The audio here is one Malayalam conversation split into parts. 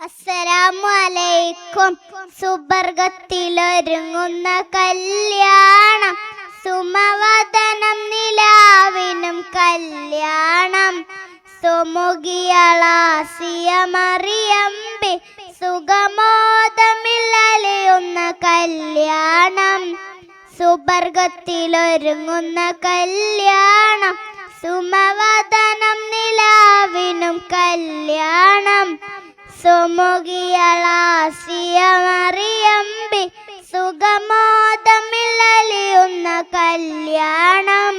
അസ്സലാമു അലൈക്കും. സുബർഗത്തിലൊരുങ്ങുന്ന കല്യാണം, സുമവദനം നിലാവിനും കല്യാണം. സുമുഖിയളാസിയ മറിയമ്പി സുഗമോദമില്ലലിയുന്ന കല്യാണം. സുബർഗത്തിലൊരുങ്ങുന്ന കല്യാണം, സുമവദനം നിലാവിനും കല്യാണം. സുമുഖിയളാസിയ മറിയമ്പി സുഗമോദമില്ലലിയുന്ന കല്യാണം.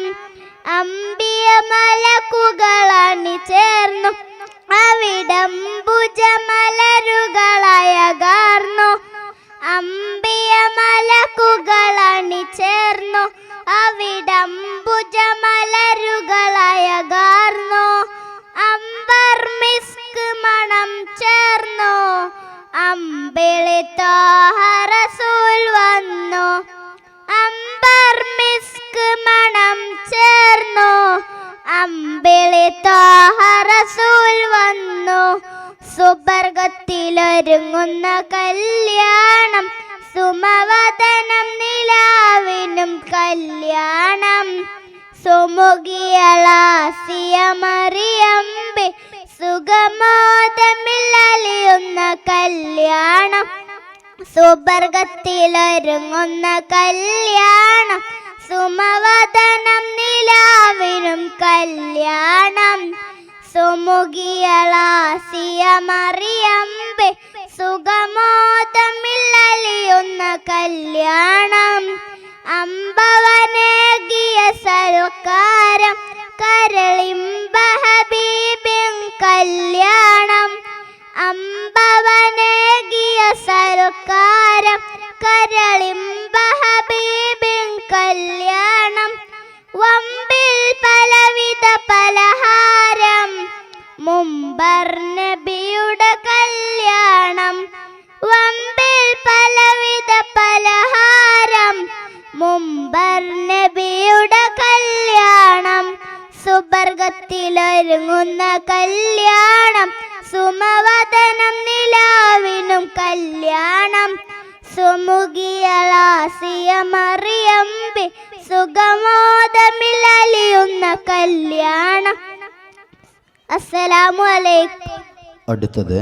അമ്പിയ മലക്കുകളണി ചേർന്നു അവിടംബുജമലരുകളയകാർന്നു. അമ്പിയ മലക്കുകളണി ചേർന്നു അവിടംബുജമലരുകളയകാർന്നു. അംബർ മിസ്ക് മണം ചേർന്നു അമ്പിളി ത്വാഹ റസൂൽ വന്നു. അംബർ മിസ്ക് മണം ചേർന്നു അമ്പിളി ത്വാഹ റസൂൽ വന്നു. സുബർഗത്തിലൊരുങ്ങുന്ന കല്യാണം, സുമവദനം നിലാവിനും കല്യാണം. സുമുഖിയളാസിയ മറിയമ്പി സുഗമോദമില്ലലിയുന്ന കല്യാണം. സുബർഗത്തിലൊരുങ്ങുന്ന കല്യാണം, സുമവദനം നിലാവിനും കല്യാണം. സുമുഖിയളാസിയ മറിയമ്പി സുഗമോദമില്ലലിയുന്ന കല്യാണം. അമ്പവനേകിയ സൽക്കാരം കരളിമ്പ ഹബീബിൻ കല്യാണം. അമ്പവനേകിയ സൽക്കാരം കരളിമ്പ ഹബീബിൻ കല്യാണം. വമ്പിൽ പലവിധ പലഹാരം മുമ്പർ നബിയുടെ കല്യാണം. വമ്പിൽ പലവിധ പലഹാരം മുമ്പർ നബിയുടെ കല്യാണം. സുബർഗത്തിലൊരുങ്ങുന്ന കല്യാണം, സുമവദനം നിലാവിനും കല്യാണം. സുമുഖിയളാസിയ മറിയമ്പി സുഗമോദമില്ലലിയുന്ന കല്യാണം. അസ്സലാമു അലൈക്കും. അടുത്തത്